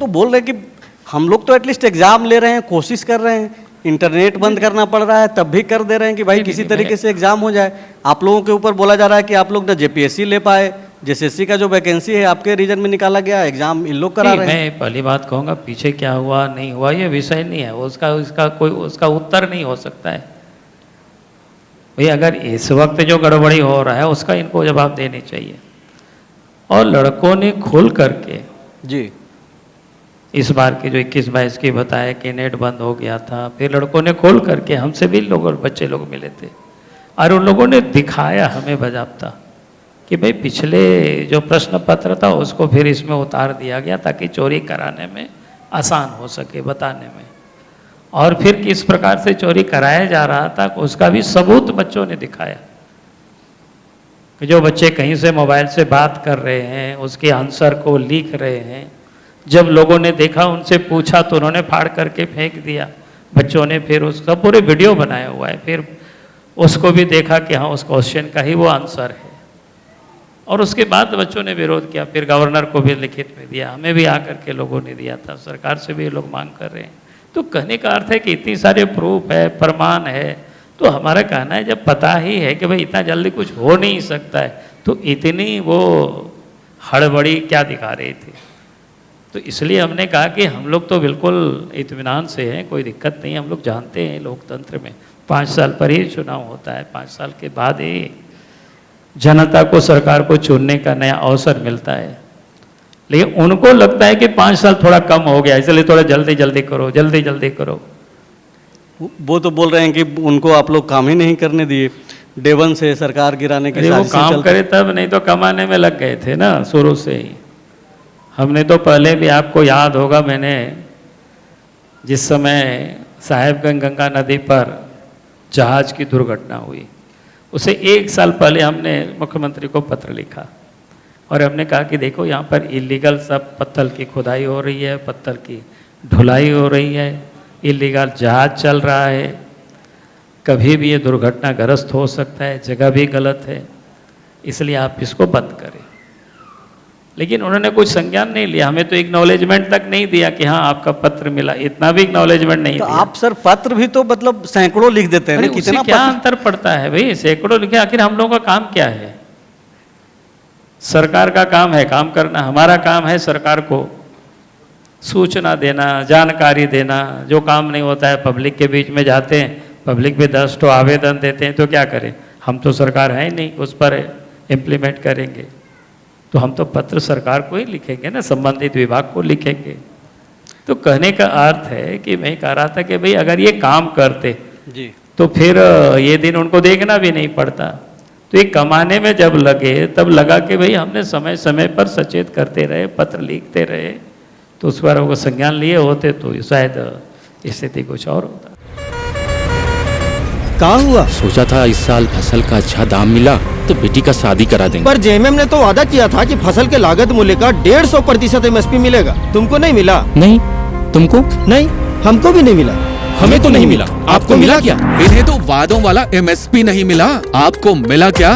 तो बोल रहे हैं कि हम लोग तो एटलीस्ट एग्जाम ले रहे हैं, कोशिश कर रहे हैं, इंटरनेट बंद करना पड़ रहा है तब भी कर दे रहे हैं कि भाई किसी तरीके से एग्जाम हो जाए। आप लोगों के ऊपर बोला जा रहा है कि आप लोग ना जेपीएससी ले पाए, जेएसएससी का जो वैकेंसी है आपके रीजन में निकाला गया, एग्जाम इन लोग करा रहे हैं। मैं पहली बात कहूँगा, पीछे क्या हुआ नहीं हुआ ये विषय नहीं है, उसका उत्तर नहीं हो सकता है भाई। अगर इस वक्त जो गड़बड़ी हो रहा है उसका इनको जवाब देने चाहिए। और लड़कों ने खुल करके जी इस बार के जो 21-22 की बताया कि नेट बंद हो गया था, फिर लड़कों ने खोल करके हमसे भी बच्चे लोग मिले थे और उन लोगों ने दिखाया हमें बाज़ाब्ता कि भाई पिछले जो प्रश्न पत्र था उसको फिर इसमें उतार दिया गया ताकि चोरी कराने में आसान हो सके बताने में, और फिर किस प्रकार से चोरी कराया जा रहा था उसका भी सबूत बच्चों ने दिखाया कि जो बच्चे कहीं से मोबाइल से बात कर रहे हैं उसके आंसर को लिख रहे हैं, जब लोगों ने देखा उनसे पूछा तो उन्होंने फाड़ करके फेंक दिया बच्चों ने, फिर उसका पूरे वीडियो बनाया हुआ है, फिर उसको भी देखा कि हाँ उस क्वेश्चन का ही वो आंसर है, और उसके बाद बच्चों ने विरोध किया, फिर गवर्नर को भी लिखित में दिया, हमें भी आकर के लोगों ने दिया था, सरकार से भी लोग मांग कर रहे हैं। तो कहने का अर्थ है कि इतनी सारे प्रूफ है, प्रमाण है, तो हमारा कहना है जब पता ही है कि भाई इतना जल्दी कुछ हो नहीं सकता है तो इतनी वो हड़बड़ी क्या दिखा रहे थे। तो इसलिए हमने कहा कि हम लोग तो बिल्कुल इत्मीनान से हैं, कोई दिक्कत नहीं, हम लोग जानते हैं लोकतंत्र में 5 साल पर ही चुनाव होता है, 5 साल के बाद ही जनता को सरकार को चुनने का नया अवसर मिलता है। लेकिन उनको लगता है कि 5 साल थोड़ा कम हो गया इसलिए थोड़ा जल्दी जल्दी करो, जल्दी जल्दी करो। वो तो बोल रहे हैं कि उनको आप लोग काम ही नहीं करने दिए, डे वन से सरकार गिराने की वो काम करे तब, नहीं तो कमाने में लग गए थे ना शुरू से ही। हमने तो पहले भी, आपको याद होगा, मैंने जिस समय साहेबगंज गंगा नदी पर जहाज की दुर्घटना हुई उसे 1 साल पहले हमने मुख्यमंत्री को पत्र लिखा और हमने कहा कि देखो यहाँ पर इलीगल सब पत्थर की खुदाई हो रही है, पत्थर की ढुलाई हो रही है, इलीगल जहाज चल रहा है, कभी भी ये दुर्घटनाग्रस्त हो सकता है, जगह भी गलत है, इसलिए आप इसको बंद करें। लेकिन उन्होंने कुछ संज्ञान नहीं लिया, हमें तो एक्नॉलेजमेंट तक नहीं दिया कि हाँ आपका पत्र मिला, इतना भी एक्नॉलेजमेंट नहीं तो दिया। आप सर पत्र भी तो मतलब सैकड़ों लिख देते हैं ना, कितना क्या अंतर पड़ता है भाई, सैकड़ों लिखे, आखिर हम लोगों का काम क्या है? सरकार का काम है काम करना, हमारा काम है सरकार को सूचना देना, जानकारी देना। जो काम नहीं होता है पब्लिक के बीच में जाते हैं, पब्लिक भी 10 तो आवेदन देते हैं, तो क्या करें, हम तो सरकार है नहीं उस पर इम्प्लीमेंट करेंगे, तो हम तो पत्र सरकार को ही लिखेंगे ना, संबंधित विभाग को लिखेंगे। तो कहने का अर्थ है कि मैं कह रहा था कि भाई अगर ये काम करते जी तो फिर ये दिन उनको देखना भी नहीं पड़ता। तो ये कमाने में जब लगे तब लगा कि भाई हमने समय समय पर सचेत करते रहे, पत्र लिखते रहे, तो उस बार वो संज्ञान लिए होते तो शायद स्थिति कुछ और होता। कहाँ हुआ? सोचा था इस साल फसल का अच्छा दाम मिला तो बेटी का शादी करा देंगे। पर जेएमएम ने तो वादा किया था कि फसल के लागत मूल्य का 150% एमएसपी मिलेगा। तुमको नहीं मिला? नहीं। तुमको? नहीं, हमको भी नहीं मिला। हमें तो नहीं मिला। आपको मिला क्या? इन्हें तो वादों वाला एमएसपी नहीं मिला, आपको मिला क्या?